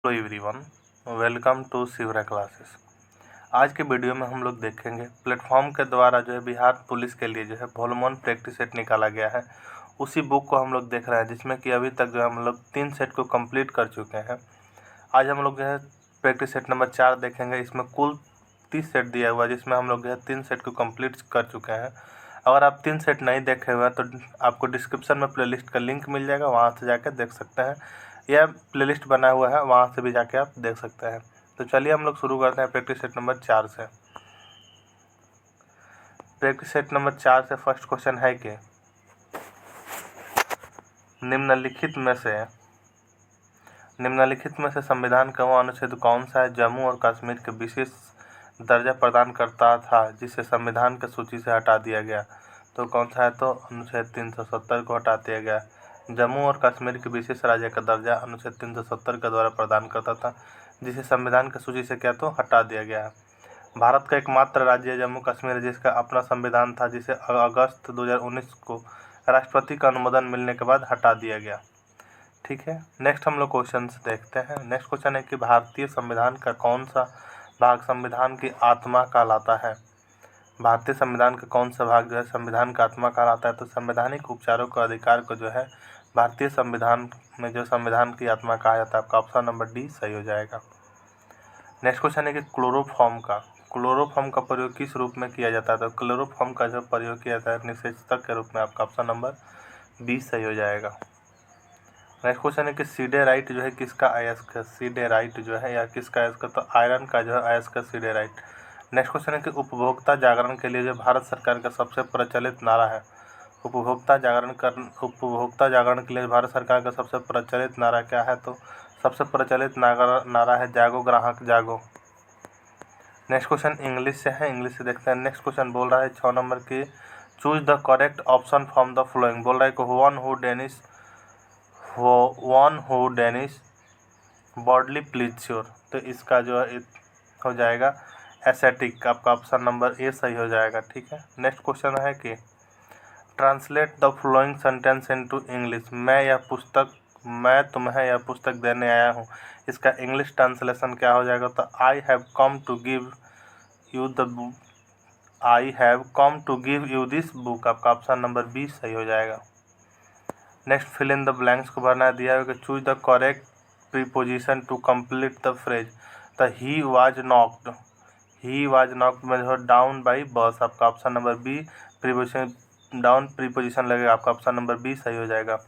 Hello everyone, welcome to Shivra classes. आज के video में हम लोग देखेंगे प्लेटफॉर्म के द्वारा जो है बिहार पुलिस के लिए जो है वॉल्यूम 1 प्रैक्टिस सेट निकाला गया है। उसी बुक को हम लोग देख रहे हैं जिसमें कि अभी तक जो है हम लोग 3 सेट को कंप्लीट कर चुके हैं। आज हम लोग जो है प्रैक्टिस सेट नंबर 4 देखेंगे। इसमें कुल 30 सेट दिया हुआ है जिसमें हम लोग जो है 3 सेट को कंप्लीट कर चुके हैं। अगर आप 3 सेट नहीं देखे हुए हैं तो आपको डिस्क्रिप्शन में प्लेलिस्ट का लिंक मिल जाएगा, वहाँ से जाकर देख सकते हैं। यह प्लेलिस्ट बना हुआ है, वहाँ से भी जाके आप देख सकते हैं। तो चलिए हम लोग शुरू करते हैं प्रैक्टिस सेट नंबर 4 से। प्रैक्टिस सेट नंबर 4 से फर्स्ट क्वेश्चन है कि निम्नलिखित में से संविधान का वो अनुच्छेद कौन सा है जम्मू और कश्मीर के विशेष दर्जा प्रदान करता था जिसे संविधान की सूची से हटा दिया गया? तो कौन सा है? तो अनुच्छेद 370 को हटा दिया गया। जम्मू और कश्मीर के विशेष राज्य का दर्जा अनुच्छेद 370 के द्वारा प्रदान करता था जिसे संविधान की सूची से क्या तो हटा दिया गया है। भारत का एकमात्र राज्य जम्मू कश्मीर जिसका अपना संविधान था जिसे अगस्त 2019 को राष्ट्रपति का अनुमोदन मिलने के बाद हटा दिया गया। ठीक है, नेक्स्ट हम लोग क्वेश्चन देखते हैं। नेक्स्ट क्वेश्चन है कि भारतीय संविधान का कौन सा भाग संविधान की आत्मा कहलाता है? भारतीय संविधान का कौन सा भाग जो है संविधान का आत्मा कहलाता है? तो संवैधानिक उपचारों का अधिकार को जो है भारतीय संविधान में जो संविधान की आत्मा कहा जाता है। आपका ऑप्शन नंबर डी सही हो जाएगा। नेक्स्ट क्वेश्चन है कि क्लोरोफॉर्म का प्रयोग किस रूप में किया जाता है? तो क्लोरोफॉर्म का जो प्रयोग किया जाता है निषेचक के रूप में। आपका ऑप्शन नंबर बी सही हो जाएगा। नेक्स्ट क्वेश्चन है कि सीडेराइट जो है किसका अयस्क है? सीडेराइट जो है या किसका अयस्क? तो आयरन का जो है अयस्क है सीडेराइट। नेक्स्ट क्वेश्चन है कि उपभोक्ता जागरण के लिए जो भारत सरकार का सबसे प्रचलित नारा है? उपभोक्ता जागरण के लिए भारत सरकार का सबसे प्रचलित नारा क्या है? तो सबसे प्रचलित नारा है जागो ग्राहक जागो। नेक्स्ट क्वेश्चन इंग्लिश से है, इंग्लिश से देखते हैं। नेक्स्ट क्वेश्चन बोल रहा है 6 नंबर की choose the correct option from the following. बोल रहा है कि वन हु डेनिश बॉडली प्लीज्योर। तो इसका जो है हो जाएगा एसेटिक। आपका ऑप्शन नंबर ए सही हो जाएगा। ठीक है, नेक्स्ट क्वेश्चन है कि translate the following sentence into English. मैं तुम्हें यह पुस्तक देने आया हूँ, इसका इंग्लिश ट्रांसलेशन क्या हो जाएगा? तो I have come to give you this book. आपका ऑप्शन नंबर बी सही हो जाएगा। Next fill in the blanks को भरना दिया है कि choose the correct preposition to complete the phrase. तो ही वाज नॉक्ड में जो डाउन बाई बस। आपका option number B preposition down preposition लगेगा। आपका ऑप्शन नंबर बी सही हो जाएगा।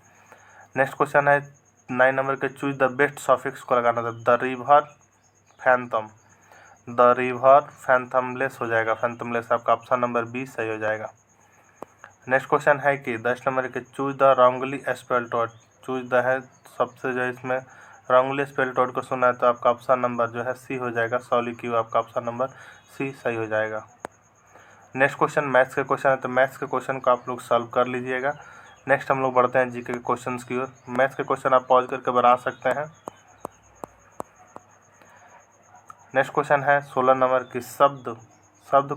नेक्स्ट क्वेश्चन है 9 नंबर के चूज द बेस्ट सफिक्स को लगाना था। द रिवर फैंथमलेस हो जाएगा, फैंथमलेस। आपका ऑप्शन नंबर बी सही हो जाएगा। नेक्स्ट क्वेश्चन है कि 10 नंबर के choose the wrongly spelled word. Choose the है सबसे जो इसमें रॉन्गली स्पेल्ड वर्ड को सुना है तो आपका ऑप्शन नंबर जो है सी हो जाएगा, सॉलिक्यू। आपका ऑप्शन नंबर सी सही हो जाएगा। नेक्स्ट क्वेश्चन मैथ्स के क्वेश्चन है, तो मैथ्स के क्वेश्चन को आप लोग सॉल्व कर लीजिएगा। नेक्स्ट हम लोग बढ़ते हैं जीके के क्वेश्चन की ओर। मैथ्स के क्वेश्चन आप पॉज करके बना सकते हैं। नेक्स्ट क्वेश्चन है 16 नंबर की शब्द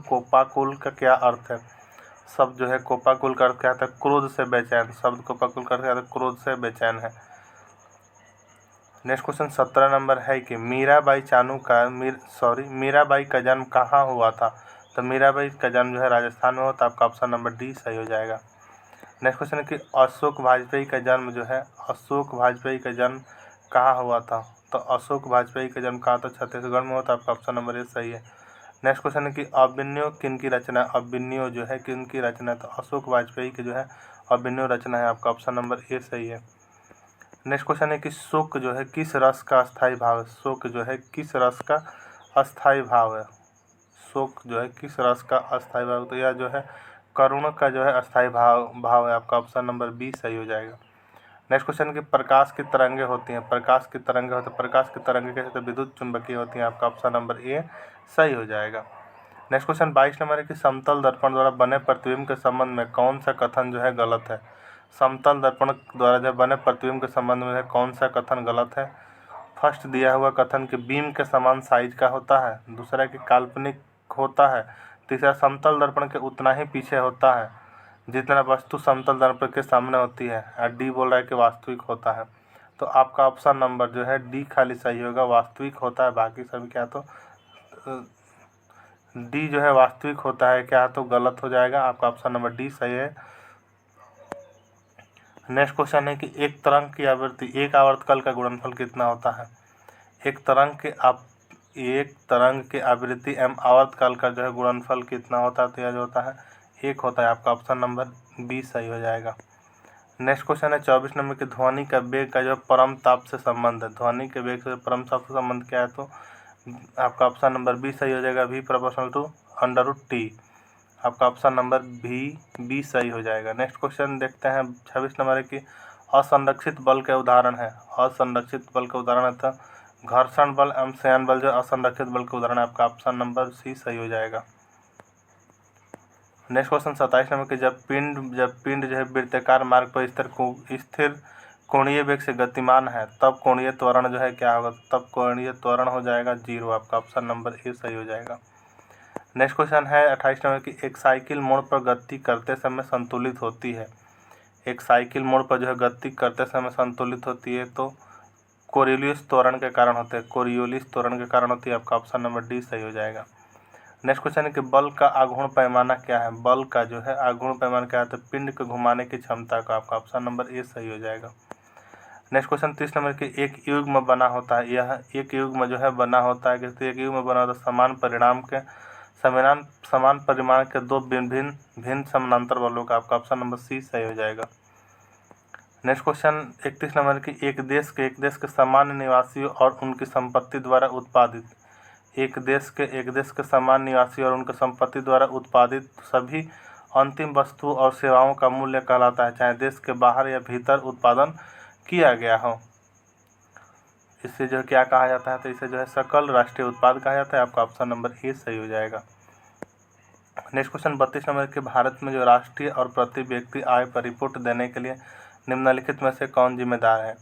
कोपाकुल का क्या अर्थ है? शब्द जो है कोपाकुल का अर्थ क्या था? क्रोध से बेचैन। शब्द कोपाकुल का अर्थ क्या था? क्रोध से बेचैन है। नेक्स्ट क्वेश्चन 17 नंबर है कि मीराबाई का जन्म कहाँ हुआ था? तो मीराबाई का जन्म जो है राजस्थान में हुआ था। आपका ऑप्शन नंबर डी सही हो जाएगा। नेक्स्ट क्वेश्चन है कि अशोक वाजपेयी का जन्म कहाँ हुआ था? तो अशोक वाजपेयी का जन्म कहाँ था? छत्तीसगढ़ में हुआ था। आपका ऑप्शन नंबर ए सही है। नेक्स्ट क्वेश्चन है कि अभिनव किनकी रचना? अभिनव जो है किनकी रचना है? तो अशोक वाजपेयी की जो है अभिनव रचना है। आपका ऑप्शन नंबर ए सही है। नेक्स्ट क्वेश्चन है कि शोक जो है किस रस का अस्थायी भाव है? शोक जो है किस रस का अस्थायी भाव है? शोक जो है किस रस का अस्थायी भाव? तो यह जो है करुण का जो है अस्थायी भाव है। आपका ऑप्शन नंबर बी सही हो जाएगा। नेक्स्ट क्वेश्चन की प्रकाश की तरंगे होती हैं। प्रकाश की तरंगे कैसे? तो विद्युत चुंबकीय होती हैं। आपका ऑप्शन नंबर ए सही हो जाएगा। नेक्स्ट क्वेश्चन 22 नंबर है कि समतल दर्पण द्वारा बने प्रतिबिंब के संबंध में कौन सा कथन जो है गलत है? समतल दर्पण द्वारा जो बने प्रतिबिंब के संबंध में कौन सा कथन गलत है? फर्स्ट दिया हुआ कथन कि बीम के समान साइज का होता है, दूसरा कि काल्पनिक होता है, तीसरा समतल दर्पण के उतना ही पीछे होता है जितना वस्तु समतल दर्पण के सामने होती है, और डी बोल रहा है कि वास्तविक होता है। तो आपका ऑप्शन नंबर जो है डी खाली सही होगा, वास्तविक होता है, बाकी सभी क्या तो डी जो है वास्तविक होता है क्या तो गलत हो जाएगा। आपका ऑप्शन नंबर डी सही है। नेक्स्ट क्वेश्चन है कि एक तरंग की आवृत्ति एक आवर्तकाल का गुणनफल कितना होता है। एक तरंग के आवृत्ति एवं आवर्तकाल का जो है गुणनफल कितना होता है, तो यह जो होता है 1 होता है। आपका ऑप्शन नंबर बी सही हो जाएगा। नेक्स्ट क्वेश्चन है 24 नंबर की ध्वनि का वेग का जो परम ताप से संबंध है। ध्वनि के वेग से परम ताप से संबंध क्या है, तो आपका ऑप्शन नंबर बी सही हो जाएगा, वी प्रोपोर्शनल टू √T। आपका ऑप्शन नंबर बी सही हो जाएगा। नेक्स्ट क्वेश्चन देखते हैं 26 नंबर की असंरक्षित बल के उदाहरण है। असंरक्षित बल के उदाहरण है तो घर्षण बल एवं संयन बल जो असंरक्षित बल के उदाहरण है। आपका ऑप्शन नंबर सी सही हो जाएगा। नेक्स्ट क्वेश्चन 27 नंबर की जब पिंड जो है वृत्ताकार मार्ग पर स्थिर कोणीय वेग से गतिमान है तब कोणीय त्वरण जो है क्या होगा, तब कोणीय त्वरण हो जाएगा 0। आपका ऑप्शन नंबर ए सही हो जाएगा। नेक्स्ट क्वेश्चन है 28 नंबर की एक साइकिल मोड़ पर गति करते समय संतुलित होती है। एक साइकिल मोड़ पर जो है गति करते समय संतुलित होती है तो कोरियोलिस त्वरण के कारण होते हैं, कोरियोलिस त्वरण के कारण होती है। आपका ऑप्शन नंबर डी सही हो जाएगा। नेक्स्ट क्वेश्चन है कि बल का आघूर्ण पैमाना क्या है। बल का जो है आघूर्ण पैमाना क्या है, तो पिंड को घुमाने की क्षमता का। आपका ऑप्शन नंबर ए सही हो जाएगा। नेक्स्ट क्वेश्चन 30 नंबर की एक युग्म बना होता है। यह एक युग्म जो है बना होता है कि एक युग्म बना होता है समान परिमाण के दो भिन्न समानांतर बलों का। आपका ऑप्शन नंबर सी सही हो जाएगा। नेक्स्ट क्वेश्चन 31 नंबर की एक देश के सामान्य निवासियों और उनकी संपत्ति द्वारा उत्पादित एक देश के सामान्य निवासी और उनकी संपत्ति द्वारा उत्पादित सभी अंतिम वस्तु और सेवाओं का मूल्य कहलाता है, चाहे देश के बाहर या भीतर उत्पादन किया गया हो। इससे जो क्या कहा जाता है, तो इसे जो है सकल राष्ट्रीय उत्पाद कहा जाता है। आपका ऑप्शन नंबर ए सही हो जाएगा। नेक्स्ट क्वेश्चन 32 नंबर के भारत में जो राष्ट्रीय और प्रति व्यक्ति आय पर रिपोर्ट देने के लिए निम्नलिखित में से कौन जिम्मेदार है।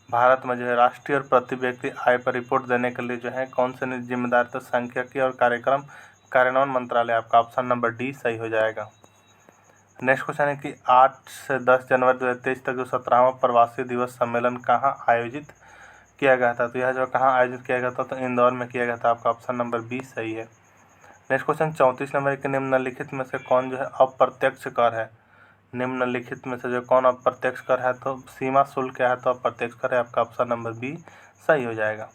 भारत में जो है राष्ट्रीय और प्रति व्यक्ति आय पर रिपोर्ट देने के लिए जो है कौन से जिम्मेदार, तो सांख्यिकी और कार्यक्रम कार्यान्वयन मंत्रालय। आपका ऑप्शन नंबर डी सही हो जाएगा। नेक्स्ट क्वेश्चन है कि 8 से 10 जनवरी 2023 तक जो 17वां प्रवासी दिवस सम्मेलन कहाँ आयोजित किया गया था, तो यह जो कहाँ आयोजित किया गया था, तो इंदौर में किया गया था। आपका ऑप्शन नंबर बी सही है। नेक्स्ट क्वेश्चन 34 नंबर के निम्नलिखित में से कौन जो है अप्रत्यक्ष कर है। निम्नलिखित में से जो कौन अप्रत्यक्ष कर है, तो सीमा शुल्क क्या है, तो अप्रत्यक्ष कर है। आपका ऑप्शन नंबर बी सही हो जाएगा।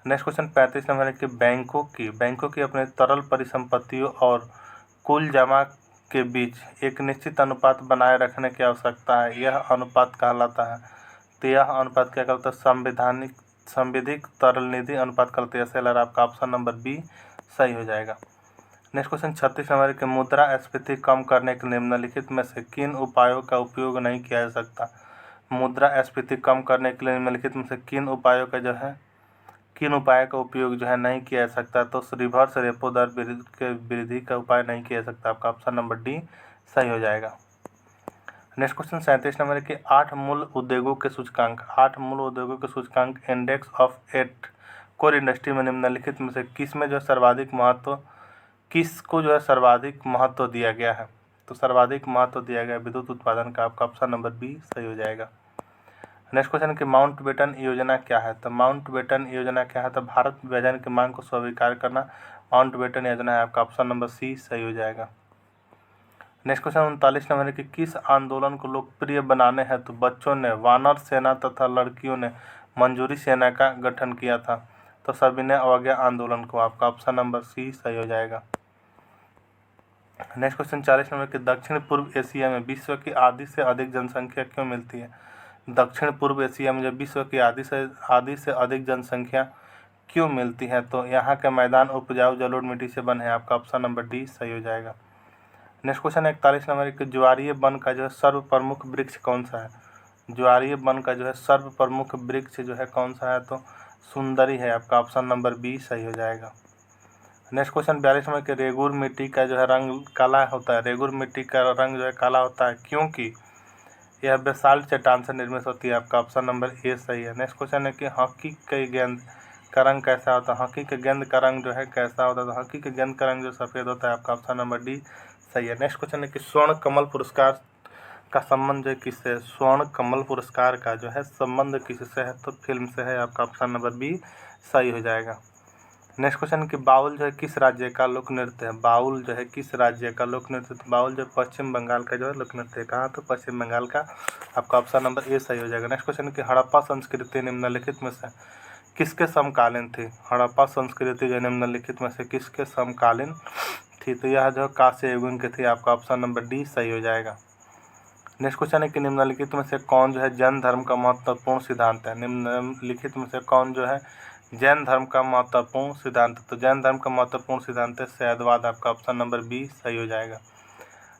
नेक्स्ट क्वेश्चन 35 नंबर है कि बैंकों की अपने तरल परिसंपत्तियों और कुल जमा के बीच एक निश्चित अनुपात बनाए रखने की आवश्यकता है। यह अनुपात कहलाता है, तो यह अनुपात क्या कहलाता है, संविधिक तरल निधि अनुपात कहलाता है। SLR। आपका ऑप्शन नंबर बी सही हो जाएगा। नेक्स्ट क्वेश्चन 36 नंबर के मुद्रास्फीति कम करने के निम्नलिखित में से किन उपायों का उपयोग नहीं किया जा सकता। मुद्रास्फीति कम करने के लिए निम्नलिखित में से किन उपायों का उपयोग जो है नहीं किया जा सकता, तो रिवर्स रेपो दर के वृद्धि का उपाय नहीं किया जा सकता। आपका ऑप्शन नंबर डी सही हो जाएगा। नेक्स्ट क्वेश्चन 37 नंबर के 8 मूल उद्योगों के सूचकांक इंडेक्स ऑफ 8 कोर इंडस्ट्री में निम्नलिखित में से किसको जो है सर्वाधिक महत्व दिया गया है, तो सर्वाधिक महत्व दिया गया विद्युत उत्पादन का। आपका ऑप्शन नंबर बी सही हो जाएगा। नेक्स्ट क्वेश्चन कि माउंटबेटन योजना क्या है, तो माउंटबेटन योजना क्या है, तो भारत विभाजन की मांग को स्वीकार करना माउंटबेटन योजना है। आपका ऑप्शन नंबर सी सही हो जाएगा। नेक्स्ट क्वेश्चन 39 नंबर कि किस आंदोलन को लोकप्रिय बनाने हैं, तो बच्चों ने वानर सेना तथा लड़कियों ने मंजूरी सेना का गठन किया था, तो सभी ने अवज्ञा आंदोलन को। आपका ऑप्शन नंबर सी सही हो जाएगा। नेक्स्ट क्वेश्चन 40 नंबर कि दक्षिण पूर्व एशिया में विश्व की आधी से अधिक जनसंख्या क्यों मिलती है। दक्षिण पूर्व एशिया में जब विश्व की आधी से अधिक जनसंख्या क्यों मिलती है, तो यहाँ के मैदान उपजाऊ जलोढ़ मिट्टी से बने हैं। आपका ऑप्शन नंबर डी सही हो जाएगा। नेक्स्ट क्वेश्चन 41 नंबर कि ज्वारीय वन का जो है सर्वप्रमुख वृक्ष कौन सा है। ज्वारीय वन का जो है सर्वप्रमुख वृक्ष जो है कौन सा है, तो सुंदरी है। आपका ऑप्शन नंबर बी सही हो जाएगा। नेक्स्ट क्वेश्चन 42 नंबर कि रेगुर मिट्टी का जो है रंग काला होता है। रेगुर मिट्टी का रंग जो है काला होता है क्योंकि यह बेसाल्ट चट्टान से निर्मित होती है। आपका ऑप्शन नंबर ए सही है। नेक्स्ट क्वेश्चन है कि हॉकी के गेंद का रंग कैसा होता है। हॉकी के गेंद का रंग जो है कैसा होता है, तो हॉकी के गेंद का रंग जो सफ़ेद होता है। आपका ऑप्शन नंबर डी सही है। नेक्स्ट क्वेश्चन है कि स्वर्ण कमल पुरस्कार का संबंध जो है किससे है? स्वर्ण कमल पुरस्कार का जो है संबंध किससे है? तो फिल्म से है। आपका ऑप्शन नंबर बी सही हो जाएगा। नेक्स्ट क्वेश्चन कि बाउल जो है किस राज्य का लोक नृत्य है? बाउल जो है किस राज्य का लोक नृत्य? तो बाउल जो पश्चिम बंगाल का जो है लोक नृत्य है। कहाँ? तो पश्चिम बंगाल का। आपका ऑप्शन नंबर ए सही हो जाएगा। नेक्स्ट क्वेश्चन कि हड़प्पा संस्कृति निम्नलिखित में से किसके समकालीन थी? हड़प्पा संस्कृति जो निम्नलिखित में से किसके समकालीन थी? तो यह जो कांस्य युग की थी। आपका ऑप्शन नंबर डी सही हो जाएगा। नेक्स्ट क्वेश्चन है कि निम्नलिखित में से कौन जो है जैन धर्म का महत्वपूर्ण सिद्धांत है? निम्नलिखित में से कौन जो है जैन धर्म का महत्वपूर्ण सिद्धांत? तो जैन धर्म का महत्वपूर्ण सिद्धांत है शैववाद। आपका ऑप्शन नंबर बी सही हो जाएगा।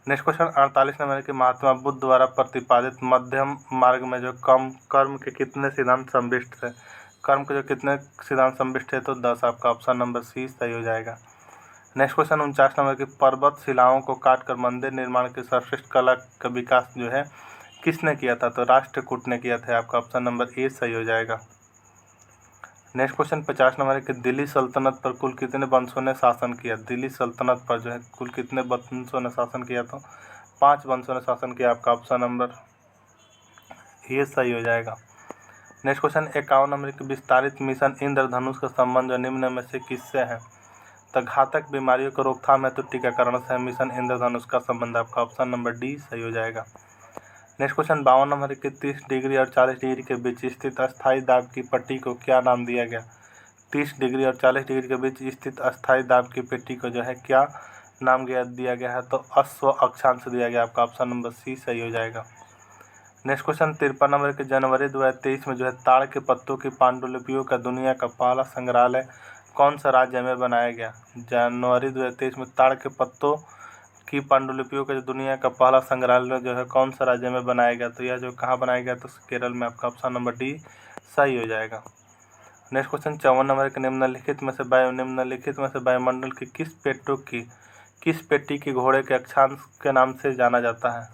नेक्स्ट क्वेश्चन 48 नंबर के महात्मा बुद्ध द्वारा प्रतिपादित मध्यम मार्ग में जो कर्म के कितने सिद्धांत सम्मिलित थे? कर्म के जो कितने सिद्धांत सम्मिलित थे? तो 10। आपका ऑप्शन नंबर सी सही हो जाएगा। नेक्स्ट क्वेश्चन 49 नंबर की पर्वत शिलाओं को काटकर मंदिर निर्माण की सर्वश्रेष्ठ कला का विकास जो है किसने किया था? तो राष्ट्रकूट ने किया था। आपका ऑप्शन नंबर ए सही हो जाएगा। नेक्स्ट क्वेश्चन 50 नंबर कि दिल्ली सल्तनत पर कुल कितने वंशों ने शासन किया? दिल्ली सल्तनत पर जो है कुल कितने वंशों ने शासन किया? तो 5 वंशों ने शासन किया। आपका ऑप्शन नंबर ए सही हो जाएगा। नेक्स्ट क्वेश्चन 51 नंबर की विस्तारित मिशन इंद्रधनुष का संबंध जो निम्न में से किससे है? तो घातक बीमारियों को रोकथाम है तो टीकाकरण से मिशन इंद्रधनुष का संबंध। आपका ऑप्शन नंबर डी सही हो जाएगा। नेक्स्ट क्वेश्चन 52 नंबर के 30 डिग्री और 40 डिग्री के बीच स्थित अस्थायी दाब की पट्टी को क्या नाम दिया गया? 30 डिग्री और 40 डिग्री के बीच स्थित अस्थायी दाब की पट्टी को जो है क्या नाम दिया गया है? तो अश्व अक्षांश दिया गया। आपका ऑप्शन नंबर सी सही हो जाएगा। नेक्स्ट क्वेश्चन 53 नंबर के जनवरी 2023 में जो है ताड़ के पत्तों की पांडुलिपियों का दुनिया का पहला संग्रहालय कौन सा राज्य में बनाया गया? जनवरी 2023 में ताड़ के पत्तों की पांडुलिपियों का जो दुनिया का पहला संग्रहालय जो है कौन सा राज्य में बनाया गया? तो यह जो कहाँ बनाया गया? तो केरल में। आपका ऑप्शन नंबर डी सही हो जाएगा। नेक्स्ट क्वेश्चन 54 नंबर के निम्नलिखित में से वायुमंडल की किस पेटी की घोड़े के अक्षांश के नाम से जाना जाता है?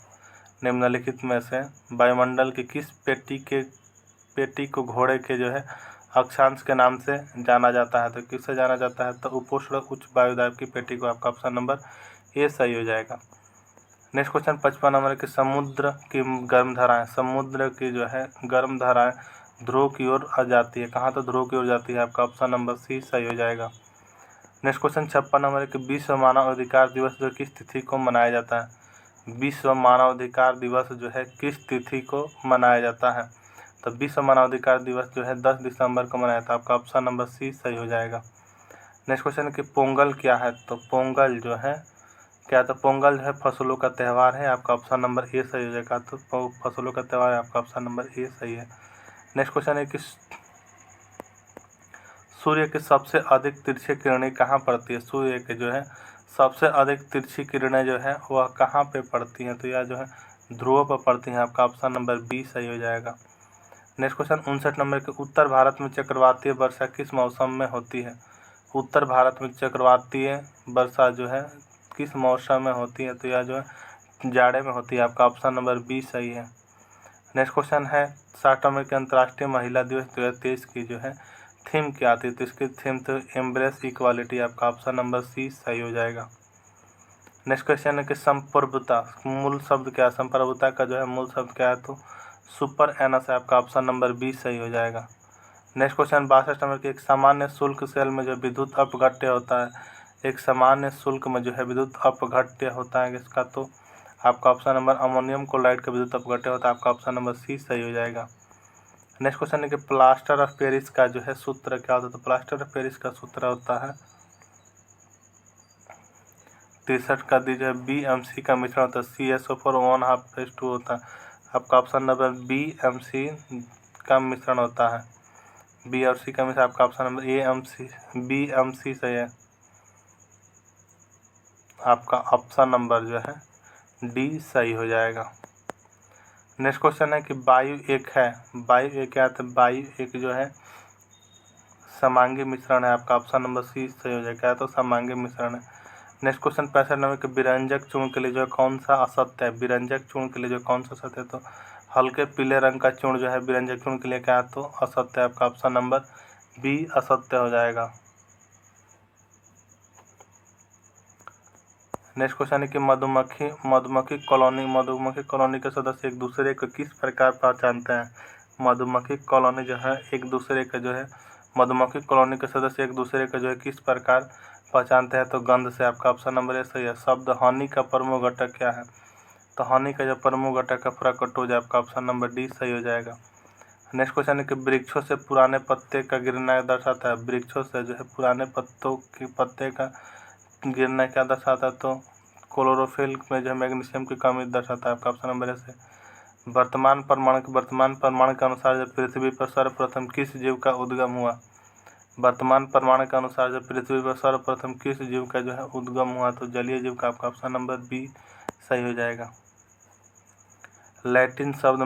निम्नलिखित में से वायुमंडल की किस पेटी को घोड़े के जो है अक्षांश के नाम से जाना जाता है? तो किससे जाना जाता है? तो उपोष्ण उच्च वायुदाब की पेटी को। आपका ऑप्शन नंबर ए सही हो जाएगा। नेक्स्ट क्वेश्चन 55 नंबर के समुद्र की गर्म धाराएं ध्रुव की ओर आ जाती है। कहाँ? तो ध्रुव की ओर जाती है। आपका ऑप्शन नंबर सी सही हो जाएगा। नेक्स्ट क्वेश्चन 56 नंबर के विश्व मानव अधिकार दिवस जो किस तिथि को मनाया जाता है? विश्व मानव अधिकार दिवस जो है किस तिथि को मनाया जाता है? तो विश्व मानव अधिकार दिवस जो है 10 दिसंबर को मनाया था। आपका ऑप्शन नंबर सी सही हो जाएगा। नेक्स्ट क्वेश्चन कि पोंगल क्या है? तो पोंगल जो है क्या? तो पोंगल जो है फसलों का त्यौहार है। आपका ऑप्शन नंबर ए सही हो जाएगा। तो फसलों का त्यौहार है। आपका ऑप्शन नंबर ए सही है। नेक्स्ट क्वेश्चन है कि सूर्य की सबसे अधिक तिरछी किरणें कहाँ पड़ती है? सूर्य के जो है सबसे अधिक तिरछी किरणें जो है वह कहाँ पे पड़ती हैं? तो यह जो है ध्रुव पर पड़ती हैं। आपका ऑप्शन नंबर बी सही हो जाएगा। नेक्स्ट क्वेश्चन 59 नंबर के उत्तर भारत में चक्रवातीय वर्षा किस मौसम में होती है? उत्तर भारत में चक्रवातीय वर्षा जो है किस मौसम में होती है? तो यह जो है जाड़े में होती है। आपका ऑप्शन नंबर बी सही है। नेक्स्ट क्वेश्चन है 60 नंबर के अंतर्राष्ट्रीय महिला दिवस 2023 की जो है थीम क्या आती है? तो इसकी थीम तो एम्ब्रेस इक्वालिटी। आपका ऑप्शन नंबर सी सही हो जाएगा। नेक्स्ट क्वेश्चन है कि संप्रभुता मूल शब्द क्या है? संप्रभुता का जो है मूल शब्द क्या है? तो सुपर एनस है। आपका ऑप्शन नंबर बी सही हो जाएगा। नेक्स्ट क्वेश्चन 62 नंबर की एक सामान्य शुल्क सेल में जो विद्युत अपघट्य होता है, एक सामान्य शुल्क में जो है विद्युत अपघट्य होता है इसका? तो आपका ऑप्शन नंबर अमोनियम क्लोराइड का विद्युत अपघट्य होता है। आपका ऑप्शन नंबर सी सही हो जाएगा। नेक्स्ट क्वेश्चन है कि प्लास्टर ऑफ पेरिस का जो है सूत्र क्या होता है? तो प्लास्टर ऑफ पेरिस का सूत्र होता है 63 का जो है BMC का मिश्रण होता है। CSO4 1/2 होता है। आपका ऑप्शन नंबर BMC का मिश्रण होता है। बी और सी का मिश्रण। आपका ऑप्शन नंबर BMC सही है। आपका ऑप्शन नंबर जो है डी सही हो जाएगा। नेक्स्ट क्वेश्चन है कि वायु एक क्या है? तो वायु एक जो है समांगी मिश्रण है। आपका ऑप्शन नंबर सी सही हो जाएगा। तो समांगी मिश्रण है। नेक्स्ट क्वेश्चन 65 नंबर के विरंजक चूर्ण के लिए जो कौन सा असत्य है? विरंजक चूर्ण के लिए जो कौन सा असत्य है? तो हल्के पीले रंग का चूर्ण जो है विरंजक चूर्ण के लिए क्या है? तो असत्य है। आपका ऑप्शन नंबर बी असत्य हो जाएगा। नेक्स्ट क्वेश्चन है कि मधुमक्खी कॉलोनी के सदस्य एक दूसरे को किस प्रकार पहचानते हैं। मधुमक्खी कॉलोनी जो है एक दूसरे का जो है मधुमक्खी कॉलोनी के सदस्य एक दूसरे का जो है किस प्रकार पहचानते हैं, तो गंध से। आपका ऑप्शन नंबर ए सही है। शब्द हनी का प्रमुख घटक क्या है, तो हनी का जो प्रमुख घटक है फ्रक्टोज। आपका ऑप्शन नंबर डी सही हो जाएगा। नेक्स्ट क्वेश्चन है कि वृक्षों से पुराने पत्ते का गिरना दर्शाता है। वृक्षों से जो है पुराने पत्ते का गिरना क्या दर्शाता है, तो क्लोरोफिल में जो है मैग्नीशियम की कमी दर्शाता है। आपका ऑप्शन नंबर ए से। वर्तमान प्रमाण के अनुसार जब पृथ्वी पर सर्वप्रथम किस जीव का उद्गम हुआ। वर्तमान प्रमाण के अनुसार जब पृथ्वी पर सर्वप्रथम किस जीव का जो है उद्गम हुआ, तो जलीय जीव का। आपका ऑप्शन नंबर बी सही हो जाएगा। लैटिन शब्द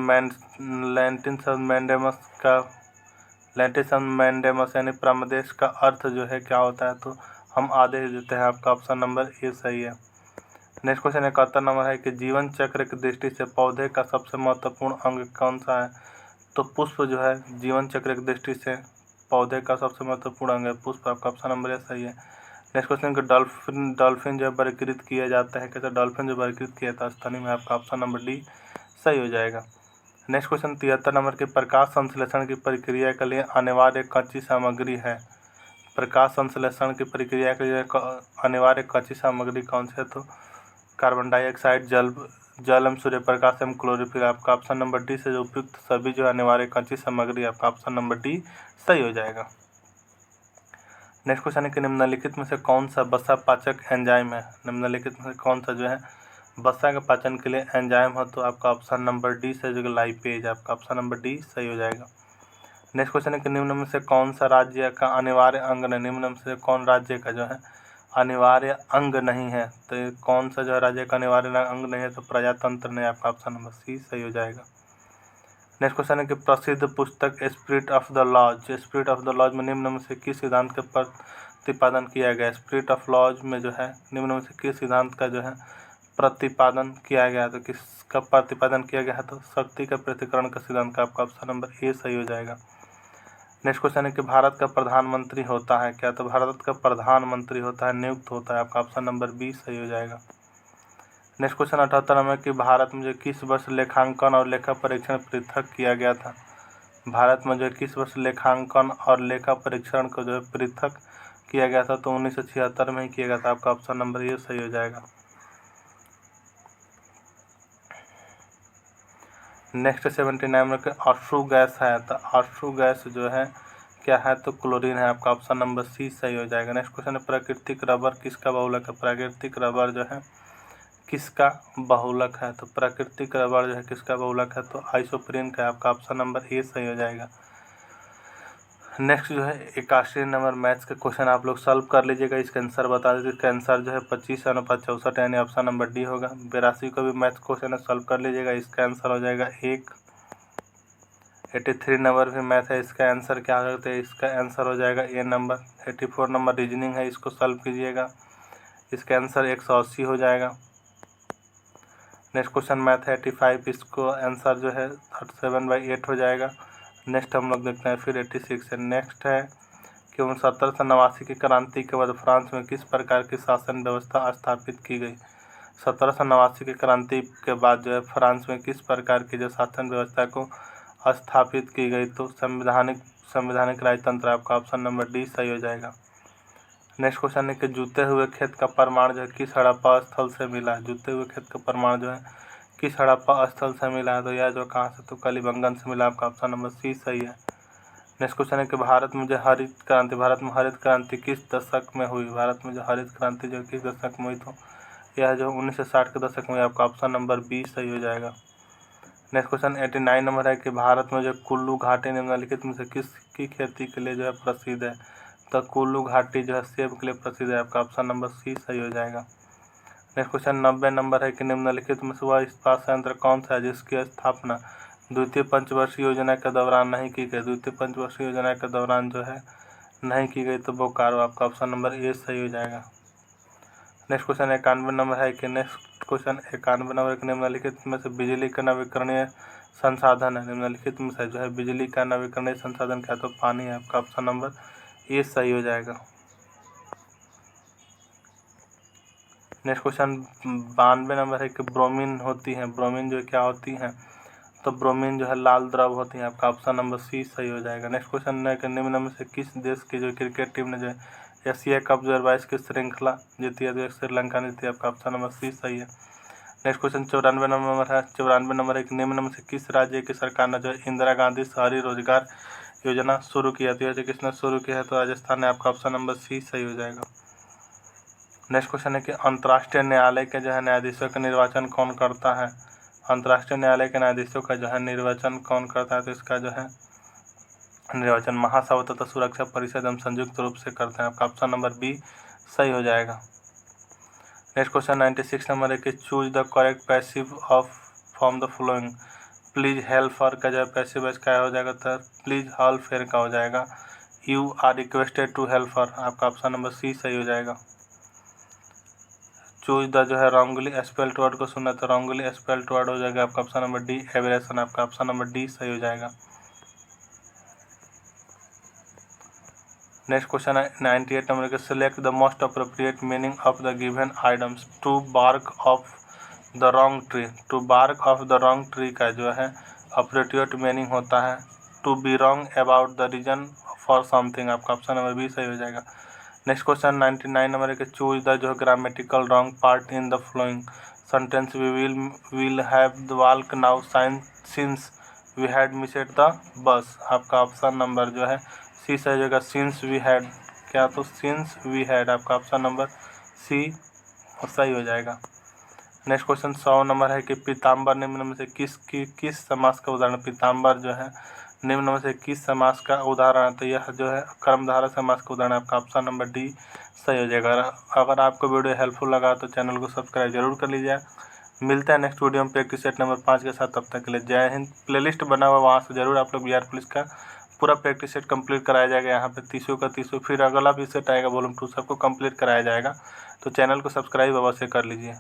मैंडेमस यानी प्रमदेश का अर्थ जो है क्या होता है, तो हम आदेश देते हैं। आपका ऑप्शन नंबर ए सही है। नेक्स्ट क्वेश्चन 71 नंबर है कि जीवन चक्र की दृष्टि से पौधे का सबसे महत्वपूर्ण अंग कौन सा है, तो पुष्प जो है जीवन चक्र की दृष्टि से पौधे का सबसे महत्वपूर्ण अंग है पुष्प। आपका ऑप्शन नंबर ए सही है। नेक्स्ट क्वेश्चन कि डॉल्फिन जो है वर्गीकृत किया जाता है कैसे, डॉल्फिन जो वर्गीकृत किया था स्तनी में। आपका ऑप्शन नंबर डी सही हो जाएगा। नेक्स्ट क्वेश्चन 73 नंबर के प्रकाश संश्लेषण की प्रक्रिया के लिए अनिवार्य कच्ची सामग्री है। प्रकाश संश्लेषण की प्रक्रिया के लिए अनिवार्य कच्ची सामग्री कौन सी है, तो कार्बन डाइऑक्साइड, जल एवं सूर्य प्रकाश एवं क्लोरोफिल। आपका ऑप्शन नंबर डी से जो उपयुक्त सभी जो अनिवार्य कच्ची सामग्री। आपका ऑप्शन नंबर डी सही हो जाएगा। नेक्स्ट क्वेश्चन है कि निम्नलिखित में से कौन सा वसा पाचक एंजाइम है। निम्नलिखित में से कौन सा जो है वसा के पाचन के लिए एंजाइम हो, तो आपका ऑप्शन नंबर डी से जो लाइपेज। आपका ऑप्शन नंबर डी सही हो जाएगा। नेक्स्ट क्वेश्चन है कि निम्न में से कौन सा राज्य का अनिवार्य अंग नहीं। निम्न में से कौन राज्य का जो है अनिवार्य अंग नहीं है, तो कौन सा जो है राज्य का अनिवार्य अंग नहीं है, तो प्रजातंत्र नहीं। आपका ऑप्शन नंबर सी सही हो जाएगा। नेक्स्ट क्वेश्चन है कि प्रसिद्ध पुस्तक स्पिरिट ऑफ द लॉज में निम्न में से किस सिद्धांत का प्रतिपादन किया गया। स्पिरिट ऑफ लॉज में जो है निम्न में से किस सिद्धांत का जो है प्रतिपादन किया गया, तो किसका प्रतिपादन किया गया है, तो शक्ति का पृथक्करण का सिद्धांत का। आपका ऑप्शन नंबर ए सही हो जाएगा। नेक्स्ट क्वेश्चन है कि भारत का प्रधानमंत्री होता है क्या, तो भारत का प्रधानमंत्री होता है नियुक्त होता है। आपका ऑप्शन नंबर बी सही हो जाएगा। नेक्स्ट क्वेश्चन 78 में कि भारत में जो किस वर्ष लेखांकन और लेखा परीक्षण पृथक किया गया था। भारत में जो किस वर्ष लेखांकन और लेखा परीक्षण को जो है पृथक किया गया था, तो 1976 में ही किया गया था। आपका ऑप्शन नंबर ए सही हो जाएगा। नेक्स्ट 79 में कि अश्रु गैस है, तो अश्रु गैस जो है क्या है, तो क्लोरीन है। आपका ऑप्शन नंबर सी सही हो जाएगा। नेक्स्ट क्वेश्चन है प्राकृतिक रबर किसका बहुलक है। प्राकृतिक रबर जो है किसका बहुलक है, तो प्राकृतिक रबर जो है किसका बहुलक है, तो आइसोप्रीन का। आपका ऑप्शन नंबर ए सही हो जाएगा। नेक्स्ट जो है 81 नंबर मैथ्स के क्वेश्चन आप लोग सॉल्व कर लीजिएगा, इसका आंसर बता दीजिए। इसका आंसर जो है 25/64 यानी ऑप्शन नंबर डी होगा। 82 का भी मैथ्स क्वेश्चन है, सॉल्व कर लीजिएगा, इसका आंसर हो जाएगा 1। 83 नंबर भी मैथ है, इसका आंसर क्या हो सकता है, इसका आंसर हो जाएगा ए नंबर। 84 नंबर रीजनिंग है, इसको सॉल्व कीजिएगा, इसका आंसर 180 हो जाएगा। नेक्स्ट क्वेश्चन मैथ है 85, इसको आंसर जो है 37/8 हो जाएगा। नेक्स्ट हम लोग देखते हैं फिर 86 है। नेक्स्ट है कि 1789 की क्रांति के बाद फ्रांस में किस प्रकार की शासन व्यवस्था स्थापित की गई। 1789 की क्रांति के बाद जो है फ्रांस में किस प्रकार की जो शासन व्यवस्था को स्थापित की गई, तो संवैधानिक राजतंत्र। आपका ऑप्शन नंबर डी सही हो जाएगा। नेक्स्ट क्वेश्चन है कि जूते हुए खेत का प्रमाण जो है किस हड़प्पा स्थल से मिला है। जूते हुए खेत का प्रमाण जो है किस हड़प्पा स्थल से मिला है, तो यह जो कहाँ से, तो कलिबंगन से मिला। आपका ऑप्शन नंबर सी सही है। नेक्स्ट क्वेश्चन है कि भारत में हरित क्रांति किस दशक में हुई। भारत में जो हरित क्रांति जो किस दशक में हुई, तो यह जो 1960 के दशक में। आपका ऑप्शन नंबर बी सही हो जाएगा। नेक्स्ट क्वेश्चन 89 नंबर है कि भारत में जो कुल्लू घाटी निम्नलिखित में से किसकी खेती के लिए जो है प्रसिद्ध है, तो कुल्लू घाटी जो है सेब के लिए प्रसिद्ध है। आपका ऑप्शन नंबर सी सही हो जाएगा। नेक्स्ट क्वेश्चन 90 नंबर है कि निम्नलिखित में से वह इस्पात संयंत्र कौन सा है जिसकी स्थापना द्वितीय पंचवर्षीय योजना के दौरान नहीं की गई। द्वितीय पंचवर्षीय योजना के दौरान जो है नहीं की गई, तो बोकारो। आपका ऑप्शन नंबर ए सही हो जाएगा। नेक्स्ट क्वेश्चन 91 नंबर है कि निम्नलिखित में से बिजली का नवीकरणीय संसाधन है। निम्नलिखित में से जो है बिजली का नवीकरणीय संसाधन क्या, तो पानी है। आपका ऑप्शन नंबर ए सही हो जाएगा। नेक्स्ट क्वेश्चन 92 नंबर है कि ब्रोमीन होती है, ब्रोमीन जो क्या होती है, तो ब्रोमीन जो है लाल द्रव होती है। आपका ऑप्शन नंबर सी सही हो जाएगा। नेक्स्ट क्वेश्चन है कि निम्न में से किस देश की जो क्रिकेट टीम ने जो है एशिया कप 2022 की श्रृंखला जीती है, तो श्रीलंका ने जीती है। आपका ऑप्शन नंबर सी सही है। नेक्स्ट क्वेश्चन 94 नंबर है। 94 नंबर एक निम्न में से किस राज्य की सरकार ने जो इंदिरा गांधी शहरी रोजगार योजना शुरू किया, तो ये किसने शुरू किया है, तो राजस्थान ने। आपका ऑप्शन नंबर सी सही हो जाएगा। नेक्स्ट क्वेश्चन है कि अंतर्राष्ट्रीय न्यायालय के जो है न्यायाधीशों का निर्वाचन कौन करता है। अंतर्राष्ट्रीय न्यायालय के न्यायाधीशों का जो है निर्वाचन कौन करता है, तो इसका जो है निर्वाचन महासभा तथा सुरक्षा परिषद एवं संयुक्त रूप से करते हैं। आपका ऑप्शन नंबर बी सही हो जाएगा। नेक्स्ट क्वेश्चन 96 नंबर है कि choose the correct passive of from the following. Please help for का जो है पैसिव क्या हो जाएगा, तो प्लीज हेल्प फेयर का हो जाएगा। You are requested to help for. आपका ऑप्शन नंबर सी सही हो जाएगा। चूज द जो है रॉन्गली स्पेल्ड वर्ड को सुनना, तो रॉन्गली स्पेल्ड वर्ड हो जाएगा। आपका ऑप्शन नंबर डी एबरेशन। आपका ऑप्शन नंबर डी सही हो जाएगा। नेक्स्ट क्वेश्चन है 98 नंबर के select the most appropriate meaning of the given items. To bark of the wrong tree. To bark of the wrong tree का जो है appropriate meaning होता है to be wrong about the reason for something. आपका option number B सही हो जाएगा। Next question 99 number के चूज द जो grammatical wrong part in the following sentence. We will have the walk now since we had missed the bus. आपका option number जो है सी सही हो जाएगा। सिंस वी हैड क्या, तो सिंस वी हैड। आपका ऑप्शन नंबर सी सही हो जाएगा। नेक्स्ट क्वेश्चन 100 नंबर है कि पीताम्बर निम्न में से किस समास का उदाहरण। पीताम्बर जो है निम्न में से किस समास का उदाहरण है, तो यह जो है कर्मधारय समास का उदाहरण है। आपका ऑप्शन नंबर डी सही हो जाएगा। अगर आपको वीडियो हेल्पफुल लगा तो चैनल को सब्सक्राइब जरूर कर लीजिए। मिलते हैं नेक्स्ट वीडियो में प्रैक्टिस सेट नंबर 5 के साथ। तब तक के लिए जय हिंद। प्लेलिस्ट बना हुआ वहाँ से जरूर आप लोग बिहार पुलिस का पूरा प्रैक्टिस सेट कंप्लीट कराया जाएगा। यहाँ पे 30 का 30, फिर अगला भी सेट आएगा वॉल्यूम 2, सबको कंप्लीट कराया जाएगा। तो चैनल को सब्सक्राइब अवश्य कर लीजिए।